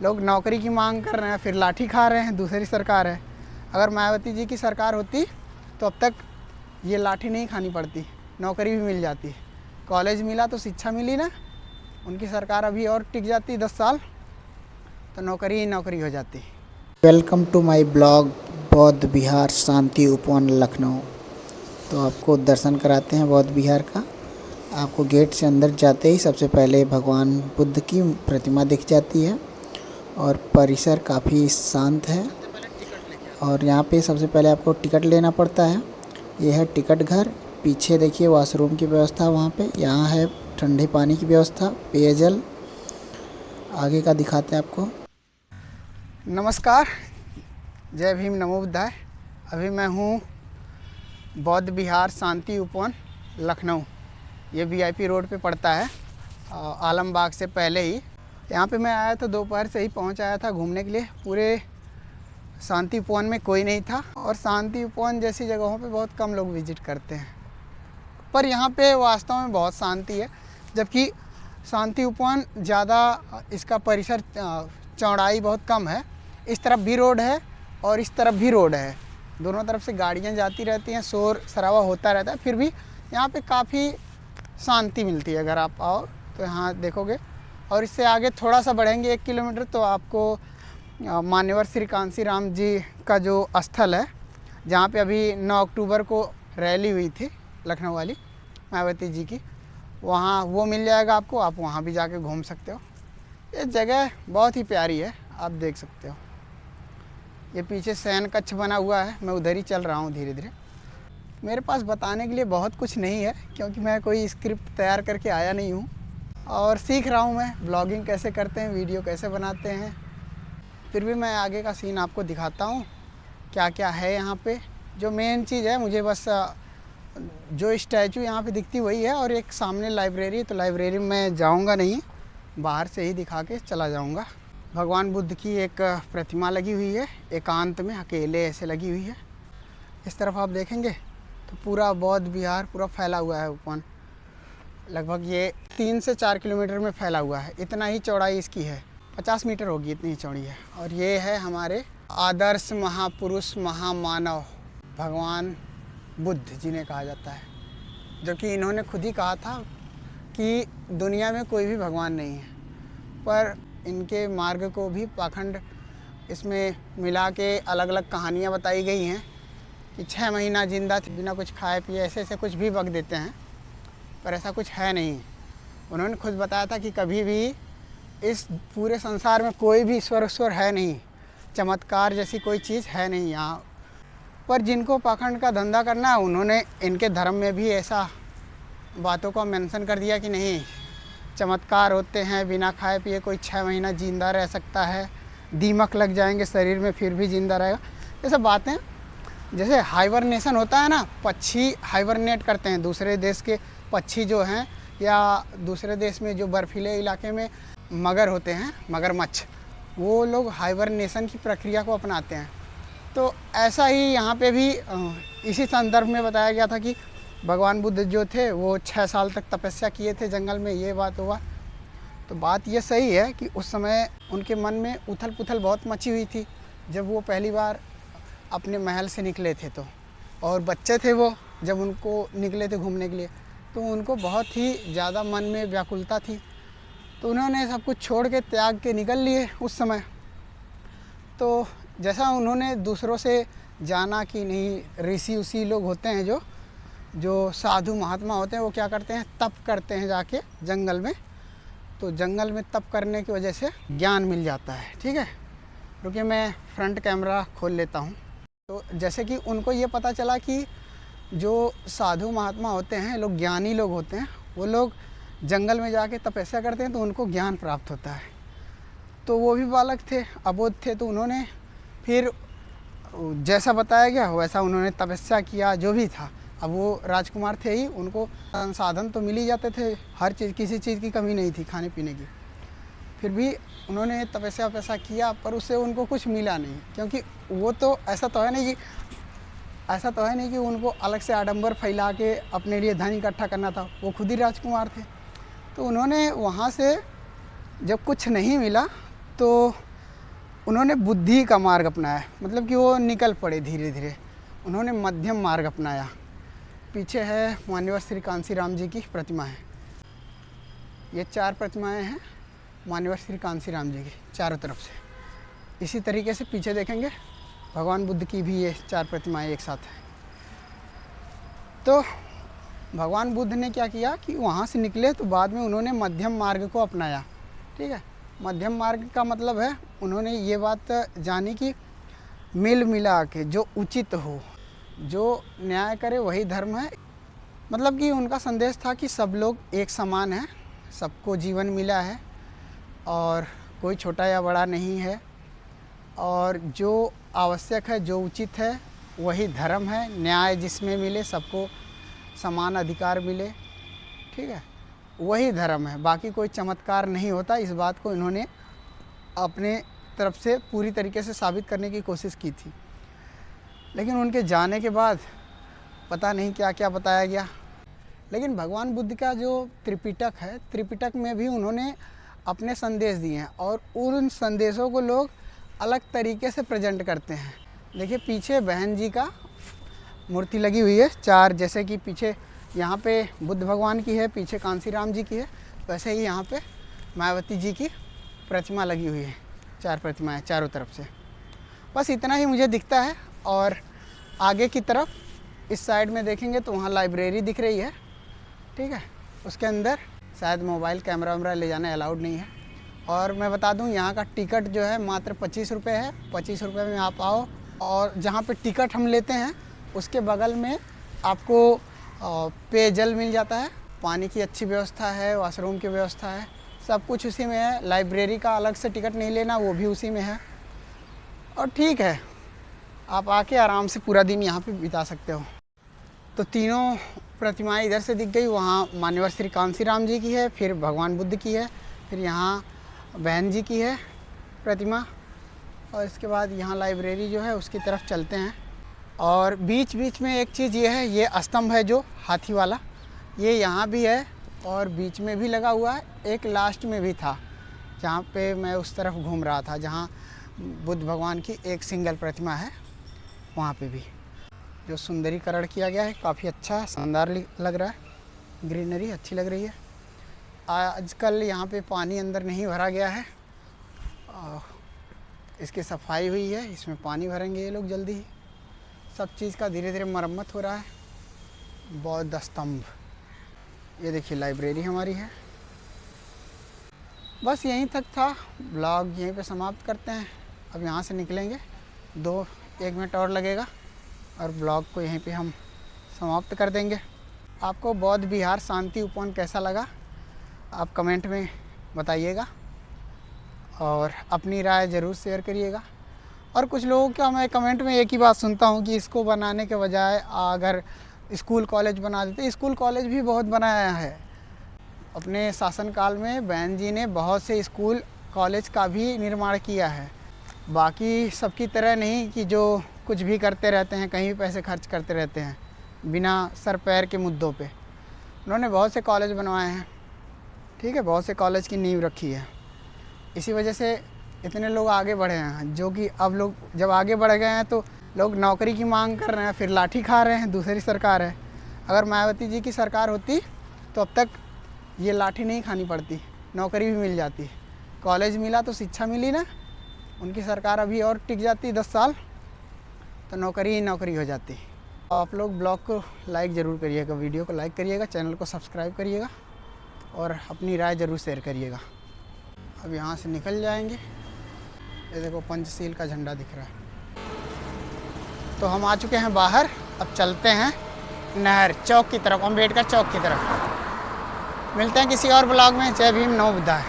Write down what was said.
लोग नौकरी की मांग कर रहे हैं, फिर लाठी खा रहे हैं, दूसरी सरकार है। अगर मायावती जी की सरकार होती तो अब तक ये लाठी नहीं खानी पड़ती, नौकरी भी मिल जाती। कॉलेज मिला तो शिक्षा मिली ना, उनकी सरकार अभी और टिक जाती 10 साल तो नौकरी ही नौकरी हो जाती। वेलकम टू माय ब्लॉग बौद्ध विहार शांति उपवन लखनऊ। तो आपको दर्शन कराते हैं बौद्ध विहार का। आपको गेट से अंदर जाते ही सबसे पहले भगवान बुद्ध की प्रतिमा दिख जाती है और परिसर काफ़ी शांत है। और यहाँ पे सबसे पहले आपको टिकट लेना पड़ता है। ये है टिकट घर। पीछे देखिए वॉशरूम की व्यवस्था वहाँ पे। यहाँ है ठंडे पानी की व्यवस्था, पेयजल। आगे का दिखाते हैं आपको। नमस्कार, जय भीम, नमो बुद्धाय। अभी मैं हूँ बौद्ध विहार शांति उपवन लखनऊ। ये वीआईपी रोड पे पड़ता है, आलमबाग से पहले ही। यहाँ पे मैं आया था, दोपहर से ही पहुँच आया था घूमने के लिए। पूरे शांति उपवन में कोई नहीं था और शांति उपवन जैसी जगहों पे बहुत कम लोग विजिट करते हैं, पर यहाँ पे वास्तव में बहुत शांति है। जबकि शांति उपवन ज़्यादा, इसका परिसर चौड़ाई बहुत कम है। इस तरफ भी रोड है और इस तरफ भी रोड है, दोनों तरफ से गाड़ियाँ जाती रहती हैं, शोर शराबा होता रहता है। फिर भी यहाँ पे काफ़ी शांति मिलती है। अगर आप आओ तो यहाँ देखोगे। और इससे आगे थोड़ा सा बढ़ेंगे 1 किलोमीटर तो आपको मान्यवर श्री कांसी राम जी का जो स्थल है, जहाँ पे अभी 9 अक्टूबर को रैली हुई थी लखनऊ वाली मायावती जी की, वहाँ वो मिल जाएगा आपको। आप वहाँ भी जाके घूम सकते हो। ये जगह बहुत ही प्यारी है, आप देख सकते हो। ये पीछे शयन कक्ष बना हुआ है, मैं उधर ही चल रहा हूँ धीरे धीरे। मेरे पास बताने के लिए बहुत कुछ नहीं है, क्योंकि मैं कोई स्क्रिप्ट तैयार करके आया नहीं हूँ और सीख रहा हूँ मैं ब्लॉगिंग कैसे करते हैं, वीडियो कैसे बनाते हैं। फिर भी मैं आगे का सीन आपको दिखाता हूँ क्या क्या है यहाँ पे। जो मेन चीज़ है, मुझे बस जो स्टैचू यहाँ पे दिखती वही है, और एक सामने लाइब्रेरी है, तो लाइब्रेरी में जाऊँगा नहीं, बाहर से ही दिखा के चला जाऊँगा। भगवान बुद्ध की एक प्रतिमा लगी हुई है, एकांत में अकेले ऐसे लगी हुई है। इस तरफ आप देखेंगे तो पूरा बौद्ध विहार पूरा फैला हुआ है उपवन। लगभग ये 3 से 4 किलोमीटर में फैला हुआ है, इतना ही चौड़ाई इसकी है। 50 मीटर होगी, इतनी ही चौड़ी है। और ये है हमारे आदर्श महापुरुष महामानव भगवान बुद्ध जिन्हें कहा जाता है, जो कि इन्होंने खुद ही कहा था कि दुनिया में कोई भी भगवान नहीं है। पर इनके मार्ग को भी पाखंड इसमें मिला के अलग अलग कहानियाँ बताई गई हैं कि 6 महीना जिंदा थे बिना कुछ खाए पिए, ऐसे ऐसे कुछ भी वक्त देते हैं, पर ऐसा कुछ है नहीं। उन्होंने खुद बताया था कि कभी भी इस पूरे संसार में कोई भी ईश्वर है नहीं, चमत्कार जैसी कोई चीज़ है नहीं यहाँ। पर जिनको पाखंड का धंधा करना है, उन्होंने इनके धर्म में भी ऐसा बातों को मेंशन कर दिया कि नहीं, चमत्कार होते हैं, बिना खाए पिए कोई 6 महीना जिंदा रह सकता है, दीमक लग जाएंगे शरीर में फिर भी जिंदा रहेगा। ये सब बातें, जैसे हाइबरनेशन होता है ना, पक्षी हाइबरनेट करते हैं, दूसरे देश के पक्षी जो हैं, या दूसरे देश में जो बर्फीले इलाके में मगर होते हैं, मगरमच्छ, वो लोग हाइबरनेशन की प्रक्रिया को अपनाते हैं। तो ऐसा ही यहाँ पे भी इसी संदर्भ में बताया गया था कि भगवान बुद्ध जो थे वो 6 साल तक तपस्या किए थे जंगल में, ये बात हुआ। तो बात ये सही है कि उस समय उनके मन में उथल पुथल बहुत मची हुई थी जब वो पहली बार अपने महल से निकले थे। तो और बच्चे थे वो जब उनको निकले थे घूमने के लिए, तो उनको बहुत ही ज़्यादा मन में व्याकुलता थी। तो उन्होंने सब कुछ छोड़ के त्याग के निकल लिए उस समय। तो जैसा उन्होंने दूसरों से जाना कि नहीं, ऋषि उसी लोग होते हैं जो साधु महात्मा होते हैं, वो क्या करते हैं, तप करते हैं जाके जंगल में। तो जंगल में तप करने की वजह से ज्ञान मिल जाता है। ठीक है, रुकिए मैं फ्रंट कैमरा खोल लेता हूँ। तो जैसे कि उनको ये पता चला कि जो साधु महात्मा होते हैं, लोग ज्ञानी लोग होते हैं, वो लोग जंगल में जाके तपस्या करते हैं तो उनको ज्ञान प्राप्त होता है। तो वो भी बालक थे, अबोध थे, तो उन्होंने फिर जैसा बताया गया वैसा उन्होंने तपस्या किया, जो भी था। अब वो राजकुमार थे ही, उनको संसाधन तो मिल ही जाते थे, हर चीज़, किसी चीज़ की कमी नहीं थी खाने पीने की। फिर भी उन्होंने तपस्या वपस्या किया, पर उससे उनको कुछ मिला नहीं, क्योंकि वो तो ऐसा तो है नहीं कि उनको अलग से आडंबर फैला के अपने लिए धन इकट्ठा करना था। वो खुद ही राजकुमार थे। तो उन्होंने वहाँ से जब कुछ नहीं मिला तो उन्होंने बुद्धि का मार्ग अपनाया, मतलब कि वो निकल पड़े धीरे धीरे, उन्होंने मध्यम मार्ग अपनाया। पीछे है मान्यवर श्री कांसीराम जी की प्रतिमा है। ये 4 प्रतिमाएं हैं मान्यवर श्री कांसीराम जी की चारों तरफ से। इसी तरीके से पीछे देखेंगे भगवान बुद्ध की भी ये 4 प्रतिमाएं एक साथ हैं। तो भगवान बुद्ध ने क्या किया कि वहाँ से निकले तो बाद में उन्होंने मध्यम मार्ग को अपनाया। ठीक है, मध्यम मार्ग का मतलब है उन्होंने ये बात जानी कि मिल मिला के जो उचित हो, जो न्याय करे वही धर्म है। मतलब कि उनका संदेश था कि सब लोग एक समान हैं, सबको जीवन मिला है और कोई छोटा या बड़ा नहीं है, और जो आवश्यक है, जो उचित है वही धर्म है। न्याय जिसमें मिले, सबको समान अधिकार मिले, ठीक है, वही धर्म है। बाकी कोई चमत्कार नहीं होता। इस बात को इन्होंने अपने तरफ से पूरी तरीके से साबित करने की कोशिश की थी। लेकिन उनके जाने के बाद पता नहीं क्या क्या बताया गया। लेकिन भगवान बुद्ध का जो त्रिपिटक है, त्रिपिटक में भी उन्होंने अपने संदेश दिए हैं और उन संदेशों को लोग अलग तरीके से प्रेजेंट करते हैं। देखिए पीछे बहन जी का मूर्ति लगी हुई है 4, जैसे कि पीछे यहाँ पे बुद्ध भगवान की है, पीछे कांसीराम जी की है, वैसे ही यहाँ पे मायावती जी की प्रतिमा लगी हुई है। 4 प्रतिमाएं चारों तरफ से। बस इतना ही मुझे दिखता है। और आगे की तरफ इस साइड में देखेंगे तो वहाँ लाइब्रेरी दिख रही है। ठीक है, उसके अंदर शायद मोबाइल कैमरा वैमरा ले जाना अलाउड नहीं है। और मैं बता दूं यहाँ का टिकट जो है मात्र 25 रुपये है। 25 रुपये में आप आओ, और जहाँ पे टिकट हम लेते हैं उसके बगल में आपको पेयजल मिल जाता है, पानी की अच्छी व्यवस्था है, वॉशरूम की व्यवस्था है, सब कुछ उसी में है। लाइब्रेरी का अलग से टिकट नहीं लेना, वो भी उसी में है। और ठीक है, आप आके आराम से पूरा दिन यहाँ पे बिता सकते हो। तो तीनों प्रतिमाएं इधर से दिख गई। वहाँ मान्यवर श्री कांसीराम जी की है, फिर भगवान बुद्ध की है, फिर यहाँ बहन जी की है प्रतिमा, और इसके बाद यहाँ लाइब्रेरी जो है उसकी तरफ चलते हैं। और बीच बीच में एक चीज़ ये है, ये स्तंभ है जो हाथी वाला, ये यहाँ भी है और बीच में भी लगा हुआ है। एक लास्ट में भी था जहाँ पे मैं उस तरफ घूम रहा था, जहाँ बुद्ध भगवान की एक सिंगल प्रतिमा है, वहाँ पे भी जो सुंदरीकरण किया गया है काफ़ी अच्छा है, शानदार लग रहा है। ग्रीनरी अच्छी लग रही है। आजकल यहाँ पे पानी अंदर नहीं भरा गया है, इसकी सफाई हुई है, इसमें पानी भरेंगे ये लोग जल्दी ही। सब चीज़ का धीरे धीरे मरम्मत हो रहा है। बौद्ध स्तंभ, ये देखिए लाइब्रेरी हमारी है। बस यहीं तक था, ब्लॉग यहीं पे समाप्त करते हैं। अब यहाँ से निकलेंगे, 1 मिनट और लगेगा और ब्लॉग को यहीं पे हम समाप्त कर देंगे। आपको बौद्ध विहार शांति उपवन कैसा लगा आप कमेंट में बताइएगा, और अपनी राय ज़रूर शेयर करिएगा। और कुछ लोगों का मैं कमेंट में एक ही बात सुनता हूँ कि इसको बनाने के बजाय अगर स्कूल कॉलेज बना देते। स्कूल कॉलेज भी बहुत बनाया है। अपने शासनकाल में बहन जी ने बहुत से स्कूल कॉलेज का भी निर्माण किया है। बाकी सबकी तरह नहीं कि जो कुछ भी करते रहते हैं, कहीं भी पैसे खर्च करते रहते हैं बिना सर पैर के मुद्दों पे। उन्होंने बहुत से कॉलेज बनवाए हैं, ठीक है, बहुत से कॉलेज की नींव रखी है। इसी वजह से इतने लोग आगे बढ़े हैं, जो कि अब लोग जब आगे बढ़ गए हैं तो लोग नौकरी की मांग कर रहे हैं, फिर लाठी खा रहे हैं। दूसरी सरकार है, अगर मायावती जी की सरकार होती तो अब तक ये लाठी नहीं खानी पड़ती, नौकरी भी मिल जाती। कॉलेज मिला तो शिक्षा मिली ना, उनकी सरकार अभी और टिक जाती 10 साल, तो नौकरी ही नौकरी हो जाती। आप लोग ब्लॉग को लाइक ज़रूर करिएगा, वीडियो को लाइक करिएगा, चैनल को सब्सक्राइब करिएगा और अपनी राय ज़रूर शेयर करिएगा। अब यहाँ से निकल जाएंगे। ये देखो पंचशील का झंडा दिख रहा है। तो हम आ चुके हैं बाहर, अब चलते हैं नहर चौक की तरफ, अम्बेडकर चौक की तरफ। मिलते हैं किसी और ब्लॉग में। जय भीम, नमो बुद्धाय।